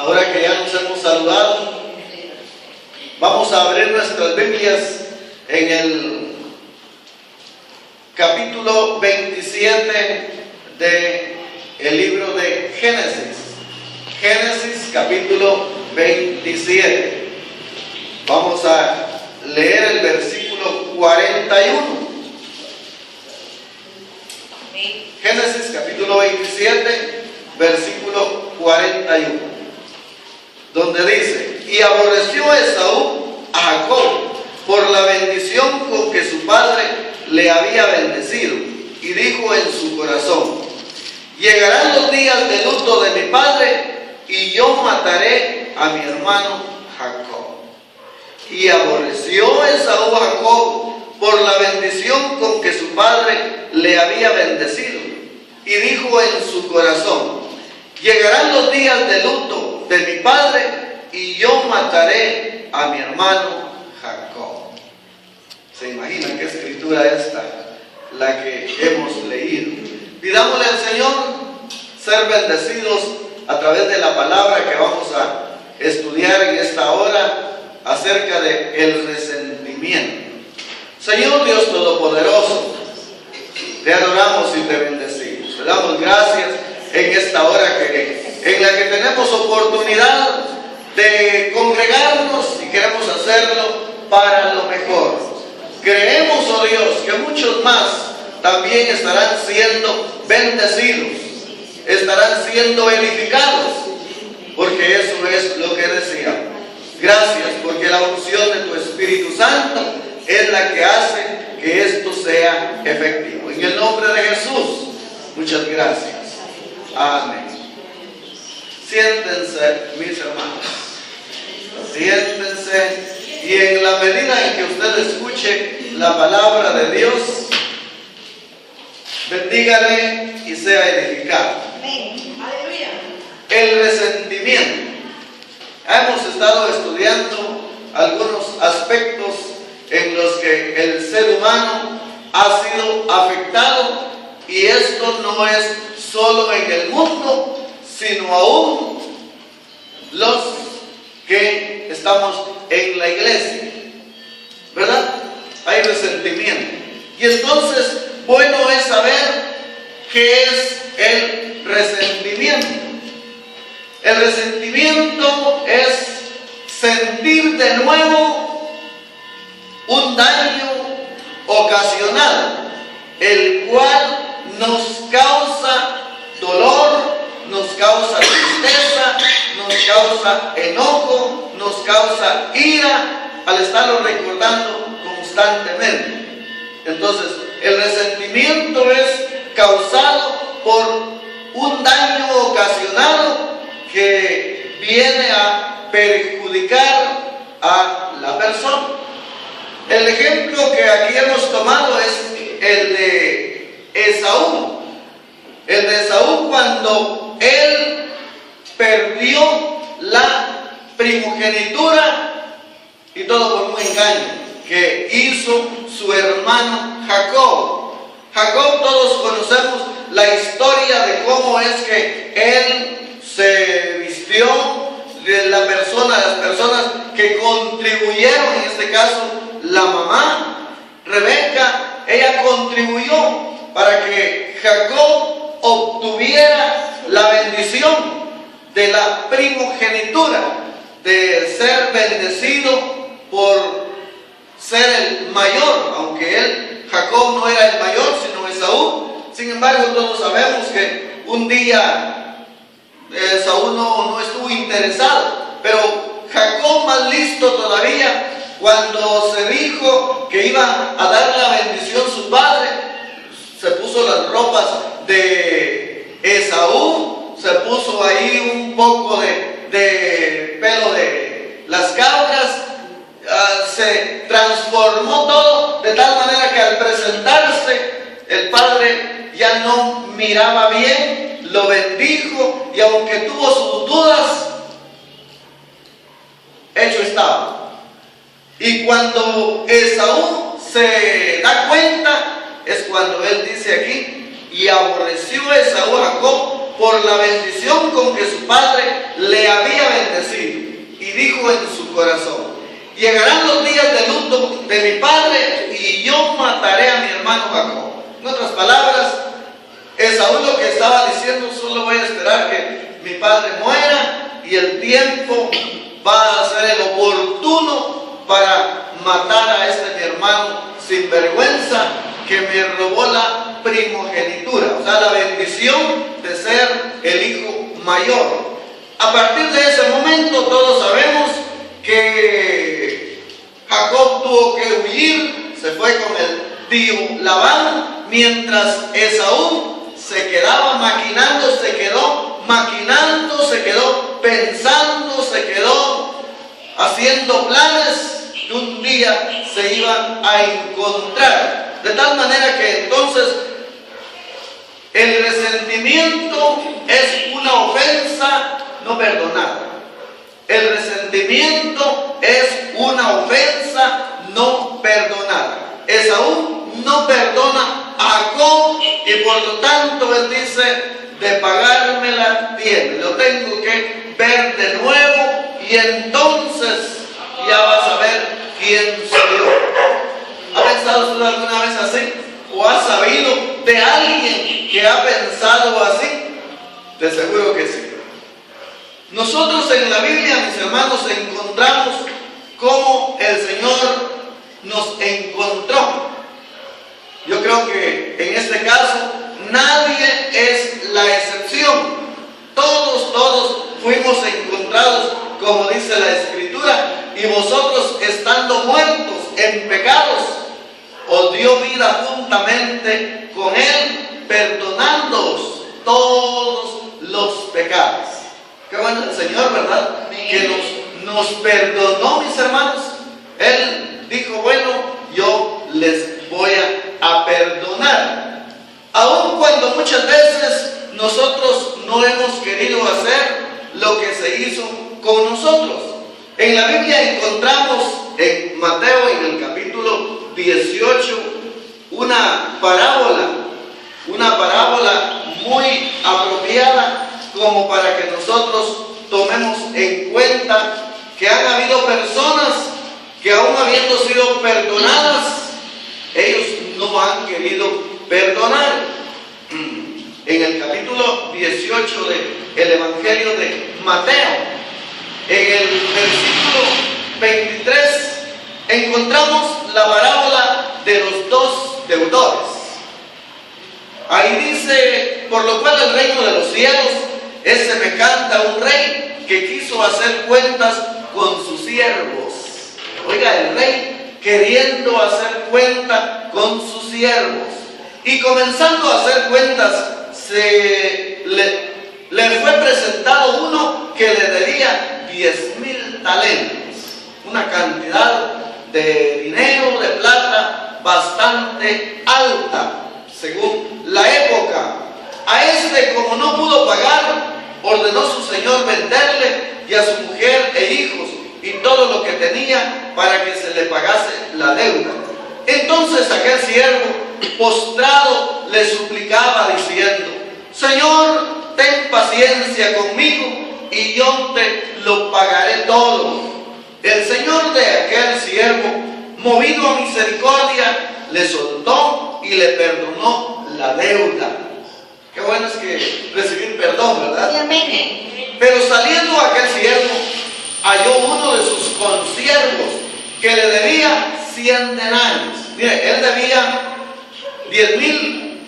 Ahora que ya nos hemos saludado, vamos a abrir nuestras Biblias en el capítulo 27 del libro de Génesis. Génesis capítulo 27. Vamos a leer el versículo 41. Génesis capítulo 27, versículo 41, donde dice: y aborreció Esaú a Jacob por la bendición con que su padre le había bendecido, y dijo en su corazón: llegarán los días de luto de mi padre, y yo mataré a mi hermano Jacob. Y aborreció Esaú a Jacob por la bendición con que su padre le había bendecido, y dijo en su corazón: llegarán los días de luto de mi padre, y yo mataré a mi hermano Jacob. ¿Se imaginan qué escritura esta, la que hemos leído? Pidámosle al Señor ser bendecidos a través de la palabra que vamos a estudiar en esta hora acerca del resentimiento. Señor Dios Todopoderoso, te adoramos y te bendecimos. Te damos gracias en esta hora en la que tenemos oportunidad de congregarnos y queremos hacerlo para lo mejor. Creemos, oh Dios, que muchos más también estarán siendo bendecidos, estarán siendo edificados, porque eso es lo que deseamos. Gracias, porque la unción de tu Espíritu Santo es la que hace que esto sea efectivo. En el nombre de Jesús, muchas gracias. Amén. Siéntense, mis hermanos. Siéntense, y en la medida en que usted escuche la palabra de Dios, bendígale y sea edificado. El resentimiento. Hemos estado estudiando algunos aspectos en los que el ser humano ha sido afectado, y esto no es solo en el mundo, sino aún los que estamos en la iglesia, ¿verdad? Hay resentimiento. Y entonces, bueno es saber qué es el resentimiento. El resentimiento es sentir de nuevo un daño ocasional, el cual nos causa dolor, nos causa tristeza, nos causa enojo, nos causa ira al estarlo recordando constantemente. Entonces, el resentimiento es causado por un daño ocasionado que viene a perjudicar a la persona. El ejemplo que aquí hemos tomado es el de Esaú. El de Esaú, cuando él perdió la primogenitura, y todo por un engaño que hizo su hermano Jacob. Jacob, todos conocemos la historia de cómo es que él se vistió, de las personas que contribuyeron, en este caso la mamá Rebeca, ella contribuyó para que Jacob obtuviera la bendición de la primogenitura, de ser bendecido por ser el mayor, aunque Jacob no era el mayor, sino Esaú. Sin embargo, todos sabemos que un día Esaú no estuvo interesado, pero Jacob, más listo todavía, cuando se dijo que iba a dar la bendición a su padre, se puso las ropas de Esaú, se puso ahí un poco de pelo de las cabras, se transformó todo de tal manera que al presentarse el padre ya no miraba bien, lo bendijo, y aunque tuvo sus dudas, hecho estaba. Y cuando Esaú se da cuenta, es cuando él dice aquí: y aborreció Esaú a Jacob por la bendición con que su padre le había bendecido y dijo en su corazón: llegarán los días de luto de mi padre y yo mataré a mi hermano Jacob. En otras palabras, Esaú lo que estaba diciendo: solo voy a esperar que mi padre muera y el tiempo va a ser el oportuno para matar a este mi hermano sinvergüenza que me robó la primogenitura, o sea, la bendición de ser el hijo mayor. A partir de ese momento todos sabemos que Jacob tuvo que huir, se fue con el tío Labán, mientras Esaú se quedaba maquinando, se quedó pensando, se quedó haciendo planes que un día se iban a encontrar. De tal manera que entonces el resentimiento es una ofensa no perdonada. El resentimiento es una ofensa no perdonada. Esaú no perdona a Jacob y por lo tanto él dice: de pagármela tiene, lo tengo que ver de nuevo y entonces ya vas a ver quién soy yo. ¿Ha pensado usted alguna vez así? ¿O ha sabido de alguien que ha pensado así? De seguro que sí. Nosotros en la Biblia, mis hermanos, encontramos cómo el Señor nos encontró. Yo creo que en este caso nadie es la excepción. Todos fuimos encontrados, como dice la Escritura, y vosotros estando muertos en pecados, os dio vida juntamente con Él, perdonándoos todos los pecados. Qué bueno el Señor, ¿verdad? Que nos perdonó, mis hermanos. Él dijo: bueno, yo les voy a perdonar. Aun cuando muchas veces nosotros no hemos querido hacer lo que se hizo con nosotros. En la Biblia encontramos en Mateo, en el capítulo 18, una parábola muy apropiada como para que nosotros tomemos en cuenta que han habido personas que, aún habiendo sido perdonadas, ellos no han querido perdonar. En el capítulo 18 del Evangelio de Mateo, en el versículo 23, encontramos la parábola de los dos deudores. Ahí dice: por lo cual el reino de los cielos es semejante a un rey que quiso hacer cuentas con sus siervos. Oiga, el rey queriendo hacer cuenta con sus siervos. Y comenzando a hacer cuentas, le fue presentado uno que le debía 10,000 talentos. Una cantidad de dinero, de plata, bastante alta, según la época. A este, como no pudo pagar, ordenó su señor venderle y a su mujer e hijos y todo lo que tenía para que se le pagase la deuda. Entonces aquel siervo, postrado, le suplicaba diciendo: Señor, ten paciencia conmigo y yo te lo pagaré todo. El señor de aquel siervo, movido a misericordia, le soltó y le perdonó la deuda. Qué bueno es que recibir perdón, ¿verdad? Amén. Pero saliendo aquel siervo, halló uno de sus consiervos que le debía 100 denarios. Mire, él debía 10,000.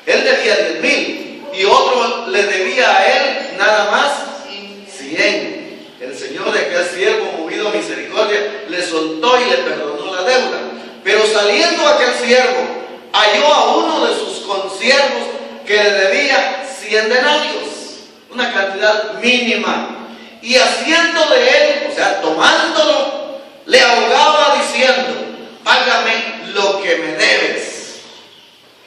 Él debía 10,000 y otro le debía a él nada más 100. El señor de aquel siervo, movido a misericordia, le soltó y le perdonó la deuda. Pero saliendo aquel siervo, halló a uno de sus consiervos que le debía 100 denarios, una cantidad mínima, y haciendo de él, o sea, tomándolo, le ahogaba diciendo: págame lo que me debes.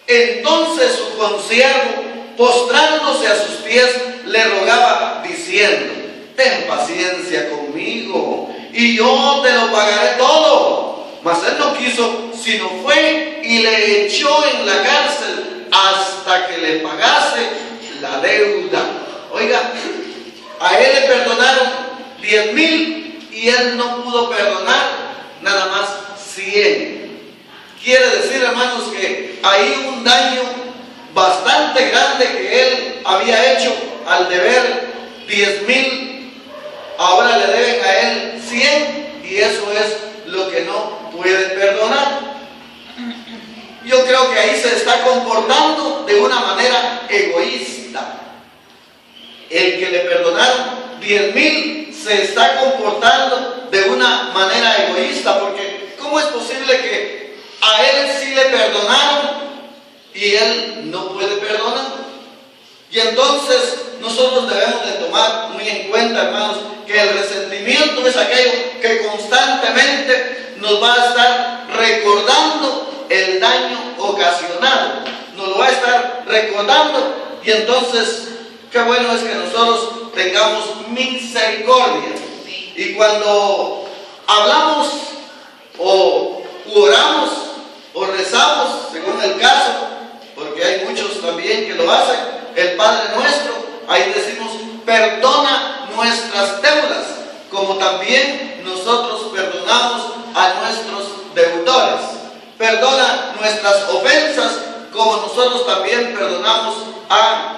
Entonces su consiervo, postrándose a sus pies, le rogaba diciendo: ten paciencia conmigo y yo te lo pagaré todo. Mas él no quiso, sino fue y le echó en la cárcel hasta que le pagase la deuda. Oiga, a él le perdonaron 10,000 y él no pudo perdonar nada más 100. Quiere decir, hermanos, que hay un daño bastante grande que él había hecho al deber 10,000. Ahora le deben a él 100 y eso es lo que no puede perdonar. Yo creo que ahí se está comportando de una manera egoísta. El que le perdonaron 10,000 se está comportando de una manera egoísta, porque ¿cómo es posible que a él sí le perdonaron y él no puede perdonar? Y entonces nosotros debemos de tomar muy en cuenta, hermanos, que el resentimiento es aquello que constantemente nos va a estar recordando el daño ocasionado, nos lo va a estar recordando, y entonces qué bueno es que nosotros tengamos misericordia. Y cuando hablamos o oramos o rezamos, según el caso, porque hay muchos también que lo hacen, el Padre Nuestro, ahí decimos: perdona nuestras deudas, como también nosotros perdonamos a nuestros deudores. Perdona nuestras ofensas, como nosotros también perdonamos a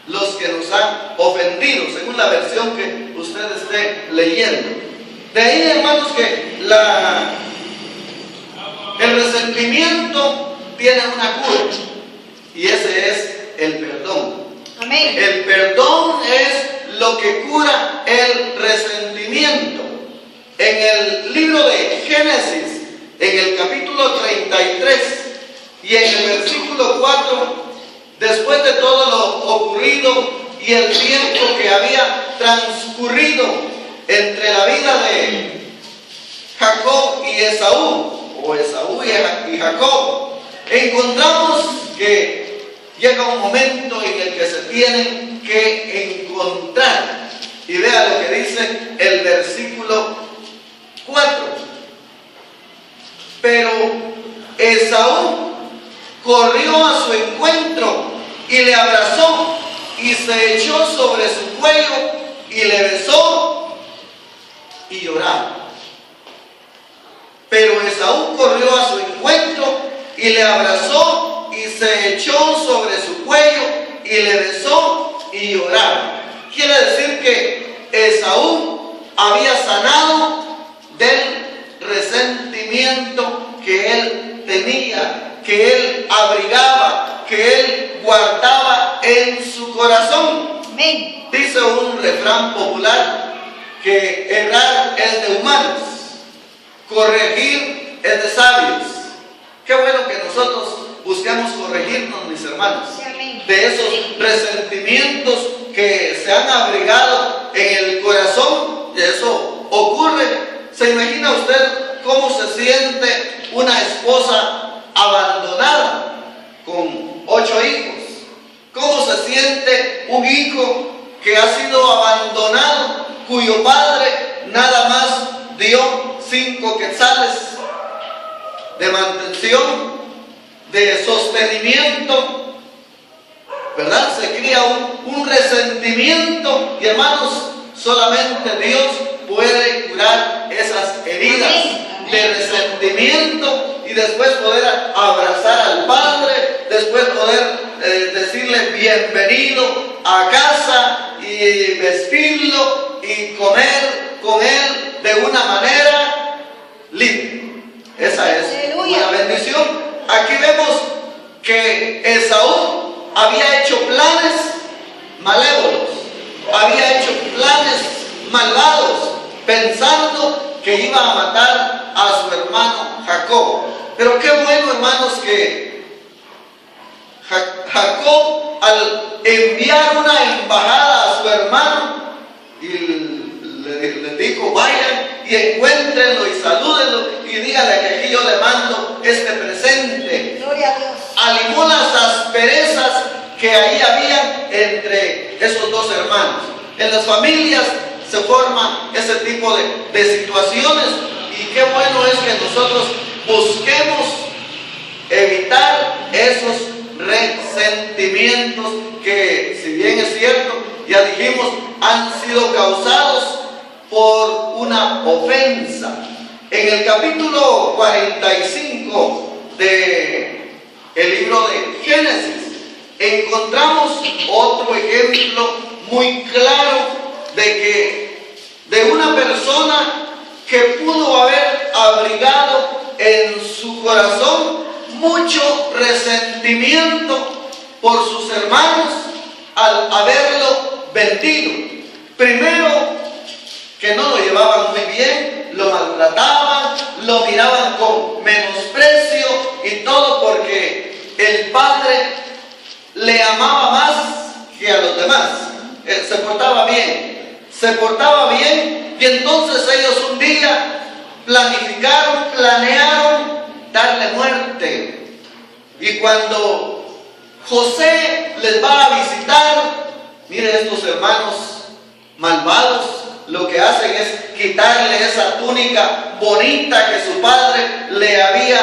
los que nos han ofendido, según la versión que usted esté leyendo. De ahí, hermanos, que el resentimiento tiene una cura, y ese es el perdón. Amén. El perdón es lo que cura el resentimiento. En el libro de Génesis, en el capítulo 33 y en el versículo 4, después de todo lo ocurrido y el tiempo que había transcurrido entre la vida de Jacob y Esaú, o Esaú y Jacob, encontramos que llega un momento en el que se tienen que encontrar. Y vea lo que dice el versículo 4. Pero Esaú corrió a su encuentro y le abrazó y se echó sobre su cuello y le besó y lloraba. Pero Esaú corrió a su encuentro y le abrazó y se echó sobre su cuello y le besó y lloraba. Quiere decir que Esaú había sanado del resentimiento que él tenía, que él abrigaba, que él guardaba en su corazón. Amén. Dice un refrán popular que errar es de humanos, corregir es de sabios. Qué bueno que nosotros busquemos corregirnos, mis hermanos, de esos resentimientos que se han abrigado en el corazón. Y eso ocurre. ¿Se imagina usted cómo se siente una esposa abandonada con 8 hijos? ¿Cómo se siente un hijo que ha sido abandonado, cuyo padre nada más dio 5 quetzales de mantención, de sostenimiento? ¿Verdad? Se cría un resentimiento, y hermanos, solamente Dios puede curar esas heridas de resentimiento, y después poder abrazar al Padre, después poder decirle bienvenido a casa y vestirlo y comer con él de una manera libre. Esa es una bendición. Aquí vemos que Esaú había hecho planes malévolos, había hecho planes malvados, pensando que iba a matar a su hermano Jacob. Pero qué bueno, hermanos, que Jacob, al enviar una embajada a su hermano, y le dijo: vayan y encuéntrenlo y salúdenlo y díganle que aquí yo le mando este presente. Gloria a Dios. Alimó las asperezas que ahí había entre esos dos hermanos. En las familias se forman ese tipo de situaciones, y qué bueno es que nosotros busquemos evitar esos resentimientos que, si bien es cierto, ya dijimos, han sido causados por una ofensa. En el capítulo 45 del libro de Génesis encontramos otro ejemplo muy claro de una persona que pudo haber abrigado en su corazón mucho resentimiento por sus hermanos al haberlo vendido. Primero, que no lo llevaban muy bien, lo maltrataban, lo miraban con menosprecio y todo porque el padre le amaba más que a los demás. Se portaba bien y entonces ellos un día planearon darle muerte. Y cuando José les va a visitar, mire, estos hermanos malvados lo que hacen es quitarle esa túnica bonita que su padre le había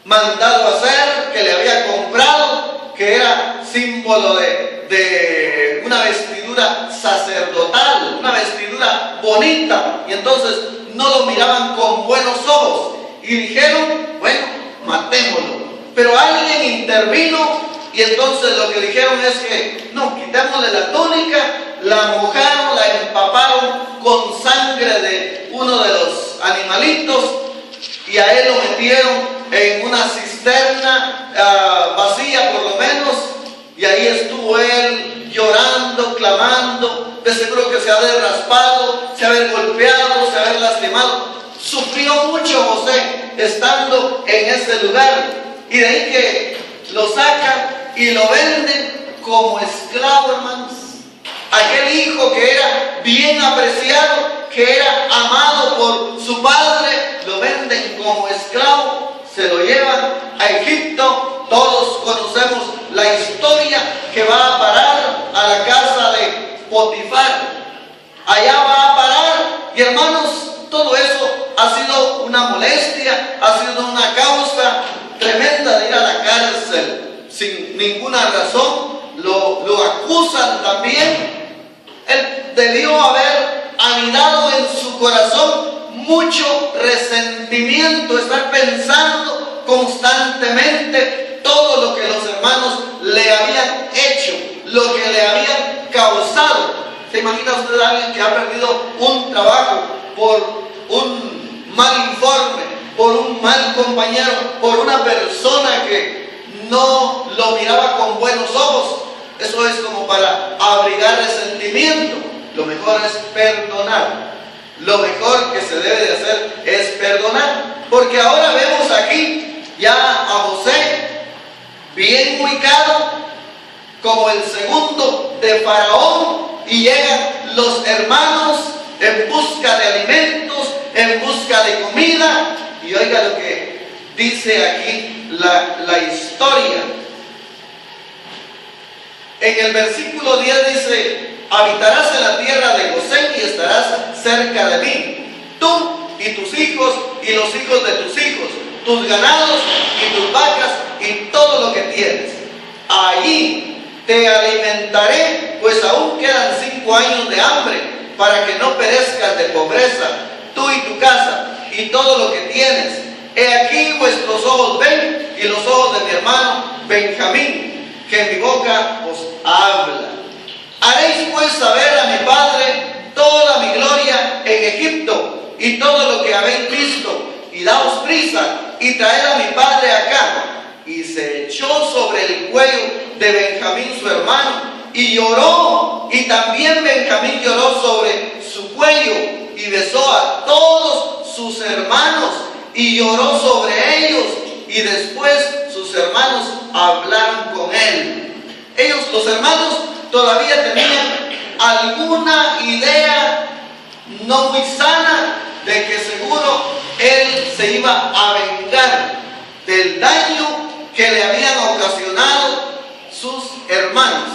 mandado hacer, que le había comprado, que era símbolo de una vestidura sacerdotal, una vestidura bonita, y entonces no lo miraban con buenos ojos y dijeron, bueno, matémoslo. Pero alguien intervino y entonces lo que dijeron es que no, quitémosle la túnica, la mojaron, la empaparon con sangre de uno de los animalitos y a él lo metieron en una cisterna vacía por lo menos, y ahí estuvo él llorando, clamando, de seguro que se ha raspado, se ha golpeado, se ha lastimado. Sufrió mucho José estando en ese lugar, y de ahí que lo sacan y lo venden como esclavo, hermanos. Aquel hijo que era bien apreciado, que era amado por su padre, lo venden como esclavo, se lo llevan a Egipto. Todos conocemos la historia, que va a parar a la casa de Potifar. Allá va a parar, y hermanos, todo eso ha sido una molestia, ha sido una causa tremenda de ir a la cárcel sin ninguna razón. Lo acusan también. Él debió haber anidado en su corazón mucho resentimiento, estar pensando constantemente todo lo que los hermanos le habían hecho, lo que le habían causado. ¿Se imagina usted a alguien que ha perdido un trabajo por un mal informe, por un mal compañero, por una persona que no lo miraba con buenos ojos? Eso es como para abrigar resentimiento. Lo mejor es perdonar. Lo mejor que se debe de hacer es perdonar. Porque ahora vemos aquí ya a José bien ubicado como el segundo de Faraón, y llegan los hermanos en busca de alimentos, en busca de comida. Y oiga lo que dice aquí la historia. En el versículo 10 dice: habitarás en la tierra de Gosén y estarás cerca de mí, tú y tus hijos y los hijos de tus hijos, tus ganados y tus vacas y todo lo que tienes. Allí te alimentaré, pues aún quedan 5 años de hambre, para que no perezcas de pobreza, tú y tu casa y todo lo que tienes. He aquí vuestros ojos ven y los ojos de mi hermano Benjamín, que mi boca os habla. Haréis pues saber a mi padre toda mi gloria en Egipto y todo lo que habéis visto, y daos prisa y traed a mi padre acá. Y se echó sobre el cuello de Benjamín su hermano y lloró, y también Benjamín lloró sobre su cuello, y besó a todos sus hermanos y lloró sobre ellos, y después sus hermanos hablaron con él. Ellos, los hermanos, todavía tenían alguna idea no muy sana de que seguro él se iba a vengar del daño que le habían ocasionado sus hermanos.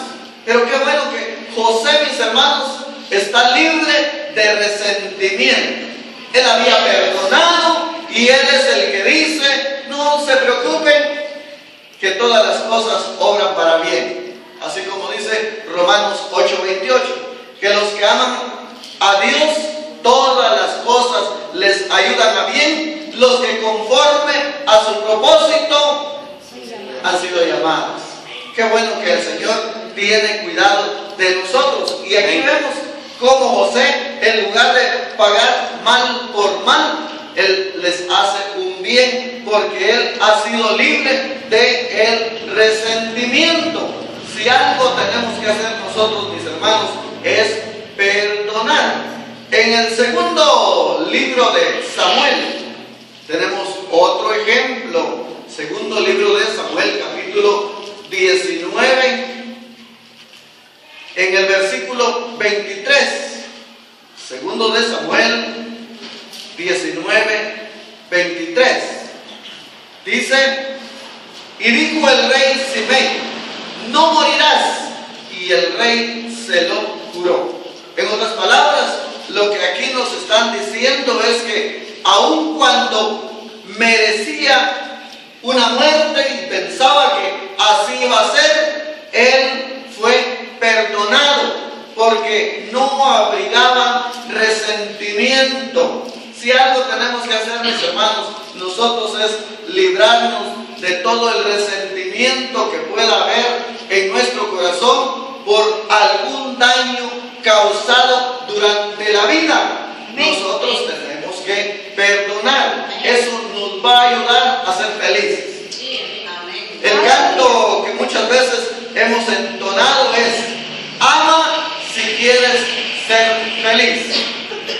Pero qué bueno que José, mis hermanos, está libre de resentimiento. Él había perdonado y él es el que dice: no se preocupen, que todas las cosas obran para bien. Así como dice Romanos 8:28, que los que aman a Dios, todas las cosas les ayudan a bien, los que conforme a su propósito han sido llamados. Qué bueno que el Señor tiene cuidado de nosotros. Y aquí vemos cómo José, en lugar de pagar mal por mal, Él les hace un bien, porque Él ha sido libre del resentimiento. Si algo tenemos que hacer nosotros, mis hermanos, es perdonar. En el segundo libro de Samuel tenemos otro ejemplo. Segundo libro de Samuel, capítulo 19, en el versículo 23. Segundo de Samuel 19, 23. Dice: y dijo el rey Simei, no morirás. Y el rey se lo juró. En otras palabras, lo que aquí nos están diciendo es que aun cuando merecía una muerte y pensaba que así iba a ser, él fue perdonado porque no abrigaba resentimiento. Si algo tenemos que hacer, mis hermanos, nosotros es librarnos de todo el resentimiento que pueda haber en nuestro corazón por algún daño causado durante la vida. Nosotros tenemos que perdonar. Eso nos va a ayudar a ser felices. El canto que muchas veces hemos entonado es: ama si quieres ser feliz.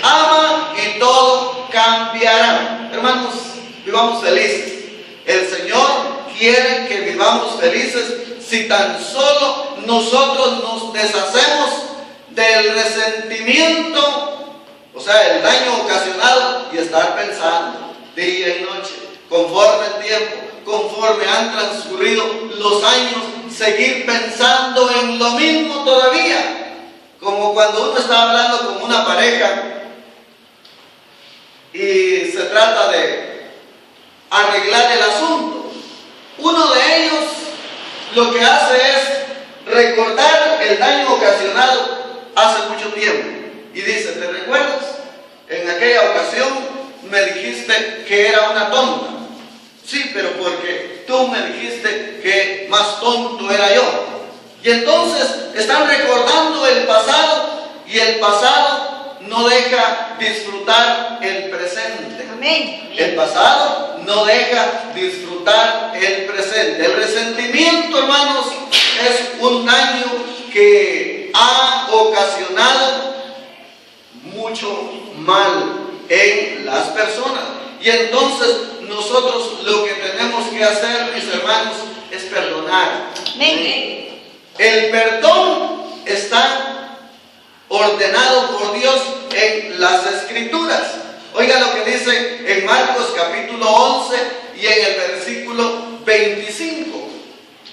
Ama y todo cambiará. Hermanos, vivamos felices. El Señor quiere que vivamos felices si tan solo nosotros nos deshacemos del resentimiento, o sea, el daño ocasionado, y estar pensando día y noche, conforme el tiempo, conforme han transcurrido los años, seguir pensando en lo mismo todavía. Como cuando uno está hablando con una pareja y se trata de arreglar el asunto. Uno de ellos lo que hace es recordar el daño ocasionado hace mucho tiempo y dice: ¿te recuerdas? En aquella ocasión me dijiste que era una tonta. Sí, pero porque tú me dijiste que más tonto era yo. Y entonces están recordando el pasado, y el pasado no deja disfrutar el presente. Amén. El pasado no deja disfrutar el presente. El resentimiento, hermanos, es un daño que ha ocasionado mucho mal en las personas. Y entonces nosotros lo que tenemos que hacer, mis hermanos, es perdonar. Amén. El perdón está ordenado por Dios en las Escrituras. Oiga lo que dice en Marcos capítulo 11 y en el versículo 25.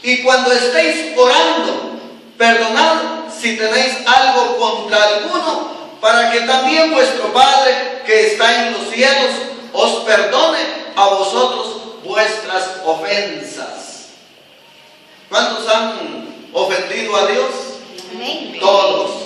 Y cuando estéis orando, perdonad si tenéis algo contra alguno, para que también vuestro Padre que está en los cielos os perdone a vosotros vuestras ofensas. ¿Cuántos han ofendido a Dios? Amén. Todos.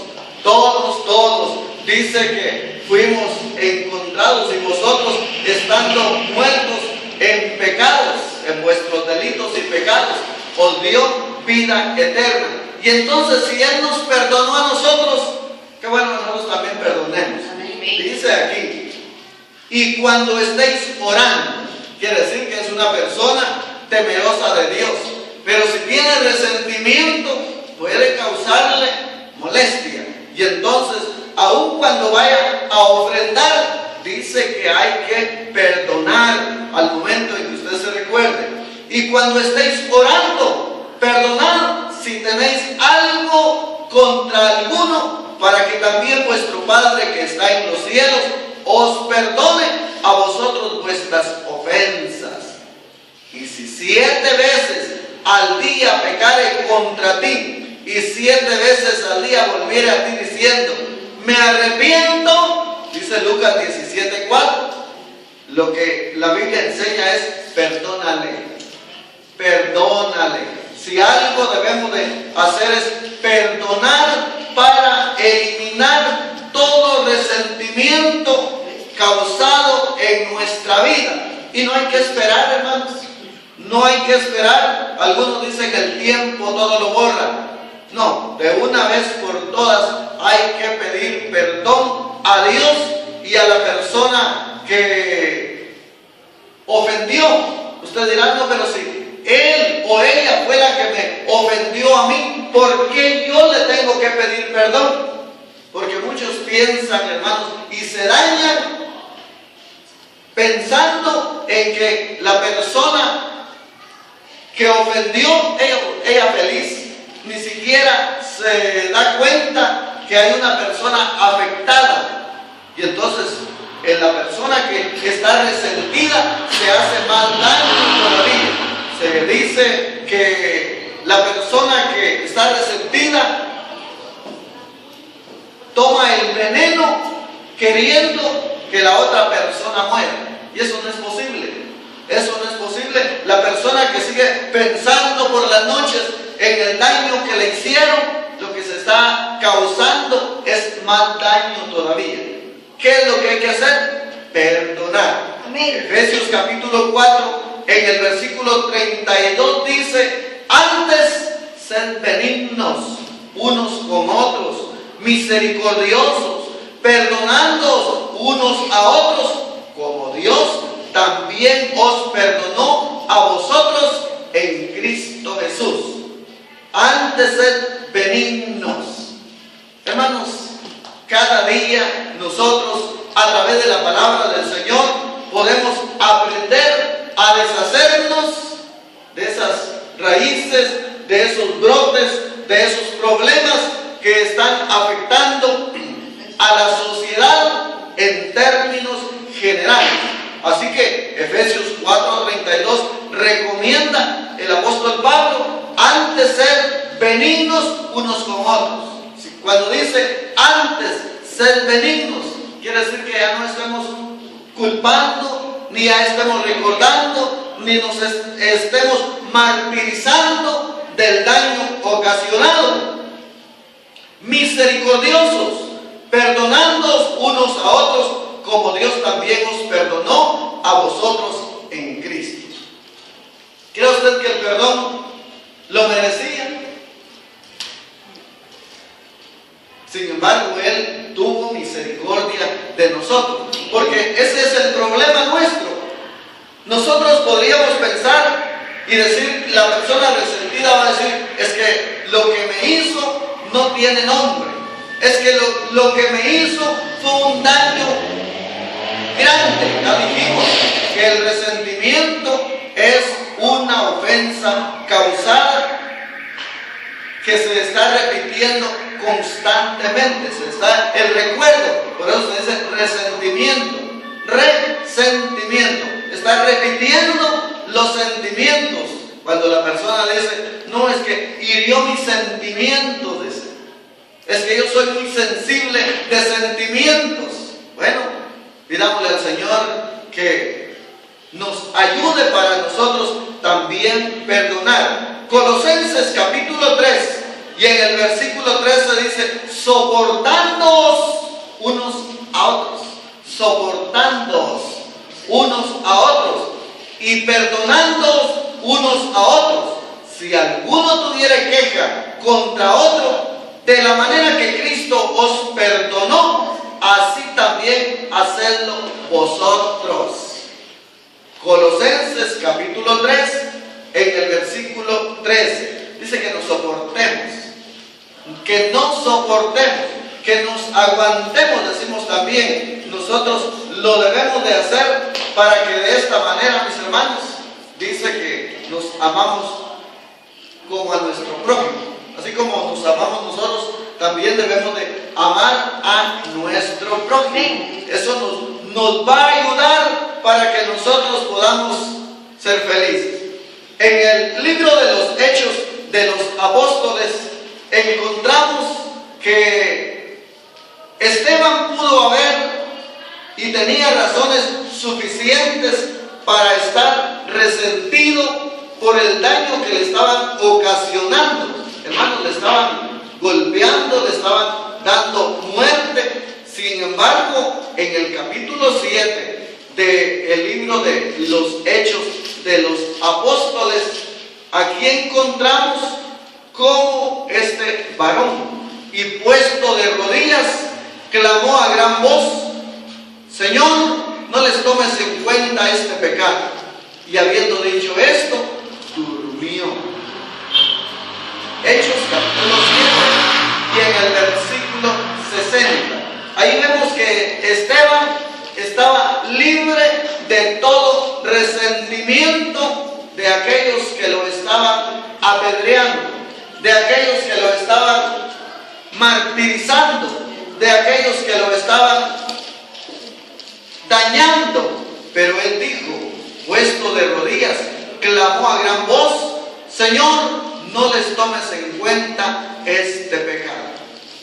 Dice que fuimos encontrados y vosotros, estando muertos en pecados, en vuestros delitos y pecados, os dio vida eterna. Y entonces, si Él nos perdonó a nosotros, qué bueno, nosotros también perdonemos. Amén. Dice aquí: y cuando estéis orando, quiere decir que es una persona temerosa de Dios. Pero si tiene resentimiento, puede causarle molestia. Y entonces, aun cuando vaya a ofrendar, dice que hay que perdonar al momento en que usted se recuerde. Y cuando estéis orando, perdonad si tenéis algo contra alguno, para que también vuestro Padre que está en los cielos os perdone a vosotros vuestras ofensas. Y si 7 veces al día pecare contra ti, y 7 veces al día volviere a ti diciendo: me arrepiento, dice Lucas 17:4, lo que la Biblia enseña es: perdónale. si algo debemos de hacer es perdonar para eliminar todo resentimiento causado en nuestra vida. Y no hay que esperar, hermanos. No hay que esperar. Algunos dicen que el tiempo todo lo borra. No, de una vez por todas hay que pedir perdón a Dios y a la persona que ofendió. Usted dirá, no, pero si él o ella fue la que me ofendió a mí, ¿por qué yo le tengo que pedir perdón? Porque muchos piensan, hermanos, y se dañan pensando en que la persona que ofendió, ella feliz, ni siquiera se da cuenta que hay una persona afectada. Y entonces en la persona que está resentida se hace más daño todavía. Se dice que la persona que está resentida toma el veneno queriendo que la otra persona muera. Y eso no es posible. Eso no es posible. La persona que sigue pensando por las noches en el daño que le hicieron, lo que se está causando es más daño todavía. ¿Qué es lo que hay que hacer? Perdonar. Amén. Efesios capítulo 4, en el versículo 32 dice: antes sed benignos unos con otros, misericordiosos, perdonándoos unos a otros, como Dios también os perdonó a vosotros en Cristo Jesús. Antes sed benignos. Hermanos, cada día nosotros, a través de la palabra del Señor, podemos aprender a deshacernos de esas raíces, de esos brotes, de esos problemas que están afectando a la sociedad en términos generales. Así que Efesios 4:32 recomienda el apóstol Pablo antes ser benignos unos con otros. Cuando dice antes ser benignos, quiere decir que ya no estemos culpando, ni ya estemos recordando, ni nos estemos martirizando del daño ocasionado. Misericordiosos, perdonándoos unos a otros, como Dios también os perdonó a vosotros en Cristo. ¿Cree usted que el perdón lo merecía? Sin embargo, Él tuvo misericordia de nosotros, porque ese es el problema nuestro. Nosotros podríamos pensar y decir, la persona resentida va a decir, es que lo que me hizo no tiene nombre, es que lo que me hizo fue un daño grande. Ya dijimos que el resentimiento es una ofensa causada que se está repitiendo constantemente, se está el recuerdo, por eso se dice resentimiento, está repitiendo los sentimientos. Cuando la persona dice, no, es que hirió mis sentimientos, dice, es que yo soy muy sensible de sentimientos. Bueno, pidámosle al Señor que nos ayude para nosotros también perdonar. Colosenses capítulo 3 y en el versículo 13 dice, soportándoos unos a otros, soportándoos unos a otros y perdonándoos unos a otros, si alguno tuviera queja contra otro, de la manera que Cristo os perdonó, así también hacedlo vosotros. Colosenses capítulo 3, en el versículo 13, dice que nos soportemos, que no soportemos, que nos aguantemos, decimos también. Nosotros lo debemos de hacer para que de esta manera, mis hermanos, dice que nos amamos como a nuestro prójimo. Así como nos amamos nosotros, también debemos de amar a nuestro prójimo. Eso nos va a ayudar para que nosotros podamos ser felices. En el libro de los Hechos de los Apóstoles encontramos que Esteban pudo haber y tenía razones suficientes para estar resentido por el daño que le estaban ocasionando. Hermanos, le estaban golpeando, le estaban dando muerte. Sin embargo, en el capítulo 7 del libro de los Hechos de los Apóstoles, aquí encontramos cómo este varón, y puesto de rodillas, clamó a gran voz: Señor, no les tomes en cuenta este pecado. Y habiendo dicho esto, durmió. Hechos capítulo 7 y en el versículo 60. Ahí vemos que Esteban estaba libre de todo resentimiento de aquellos que lo estaban apedreando, de aquellos que lo estaban martirizando, de aquellos que lo estaban dañando. Pero él dijo, puesto de rodillas, clamó a gran voz: Señor, no les tomes en cuenta este pecado.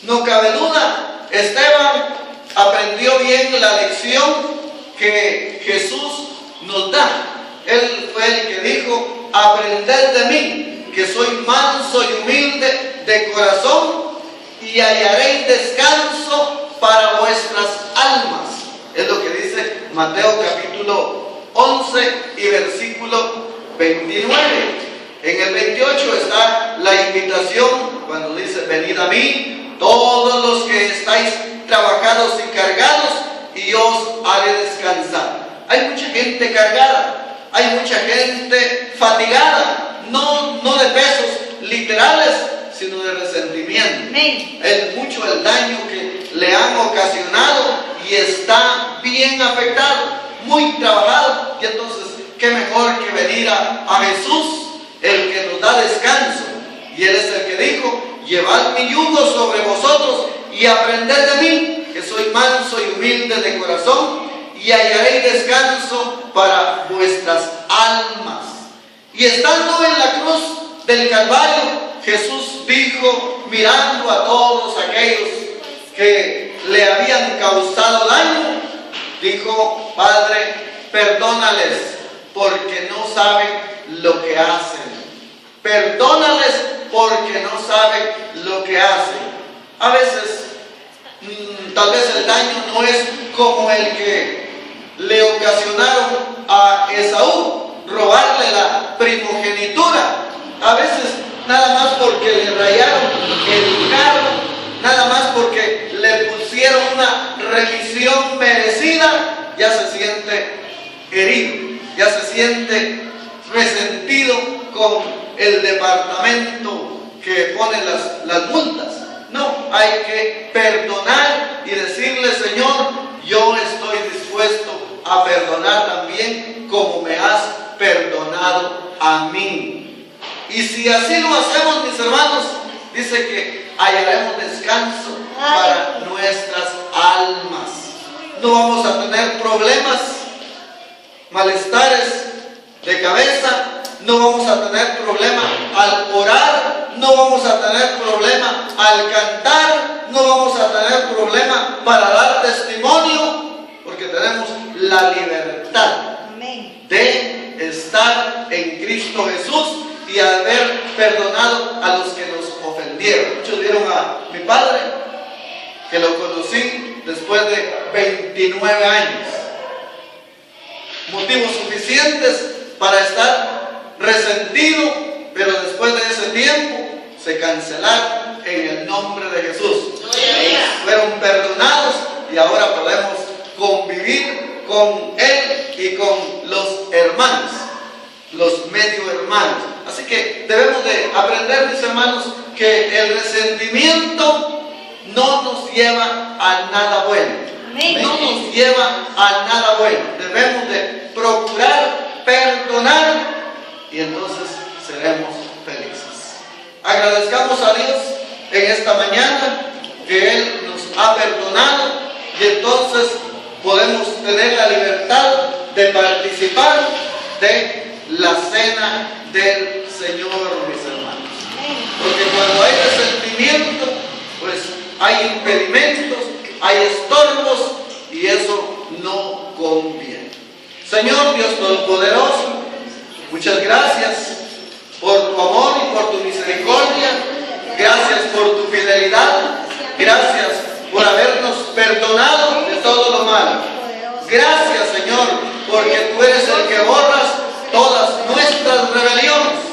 No cabe duda, Esteban aprendió bien la lección que Jesús nos da. Él fue el que dijo: aprended de mí, que soy manso y humilde de corazón, y hallaréis descanso para vuestras almas. Es lo que dice Mateo capítulo 11 y versículo 29. En el 28 está la invitación cuando dice: venid a mí todos los que estáis trabajados y cargados, y yo os haré descansar. Hay mucha gente cargada, hay mucha gente fatigada, no de pesos literales, sino de resentimiento. Es mucho el daño que le han ocasionado y está bien afectado, muy trabajado. Y entonces, qué mejor que venir a Jesús, el que nos da descanso. Y Él es el que dijo: llevad mi yugo sobre vosotros y aprended de mí, que soy manso y humilde de corazón, y hallaréis descanso para vuestras almas. Y estando en la cruz del Calvario, Jesús dijo, mirando a todos aquellos que le habían causado daño, dijo: Padre, perdónales, porque no saben lo que hacen. Perdónales porque no saben lo que hacen. A veces, tal vez el daño no es como el que le ocasionaron a Esaú, robarle la primogenitura. A veces nada más porque le rayaron el carro, nada más porque le pusieron una remisión merecida, ya se siente herido, ya se siente resentido con el departamento que pone las multas. No, hay que perdonar y decirle: Señor, yo estoy dispuesto a perdonar también como me has perdonado a mí. Y si así lo hacemos, mis hermanos, dice que hallaremos descanso para nuestras almas. No vamos a tener problemas, malestares de cabeza, no vamos a tener problema al orar, no vamos a tener problema al cantar, no vamos a tener problema para dar testimonio, porque tenemos la libertad de estar en Cristo Jesús y haber perdonado a los que nos ofendieron. Muchos vieron a mi padre, que lo conocí después de 29 años. Motivos suficientes para estar resentido, pero después de ese tiempo se cancelaron en el nombre de Jesús. Fueron perdonados y ahora podemos convivir con Él y con los hermanos, los medio hermanos. Así que debemos de aprender, mis hermanos, que el resentimiento no nos lleva a nada bueno. No nos lleva a nada bueno. Debemos de procurar perdonar y entonces seremos felices. Agradezcamos a Dios en esta mañana que Él nos ha perdonado y entonces podemos tener la libertad de participar de la cena del Señor, mis hermanos. Porque cuando hay resentimiento, pues hay impedimentos, hay estorbos y eso no conviene. Señor Dios Todopoderoso, muchas gracias por tu amor y por tu misericordia. Gracias por tu fidelidad. Gracias por habernos perdonado de todo lo malo. Gracias, Señor, porque tú eres el que borras todas nuestras rebeliones.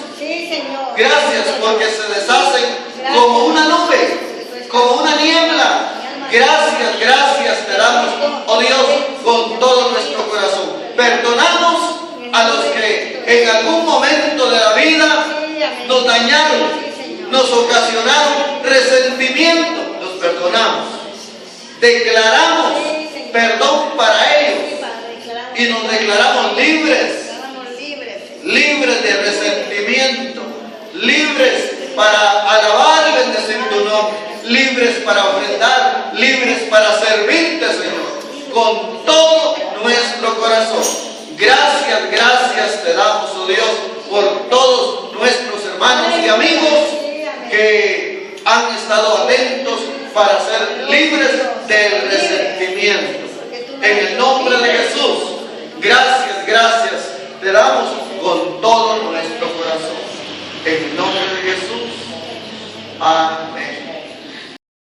Gracias porque se deshacen como una nube, como una niebla. Gracias, gracias te damos, oh Dios, con todo nuestro corazón. Perdonamos a los que en algún momento de la vida nos dañaron, nos ocasionaron resentimiento. Los perdonamos. Declaramos perdón para ellos y nos declaramos libres de resentimiento, libres para alabar y bendecir tu nombre, libres para ofrendar, libres para servirte, Señor, con todo nuestro corazón. Gracias, gracias te damos, oh Dios, por todos nuestros hermanos y amigos que han estado atentos para ser libres del resentimiento. En el nombre de Jesús, gracias, gracias te damos con todo nuestro corazón. En el nombre de Jesús. Amén.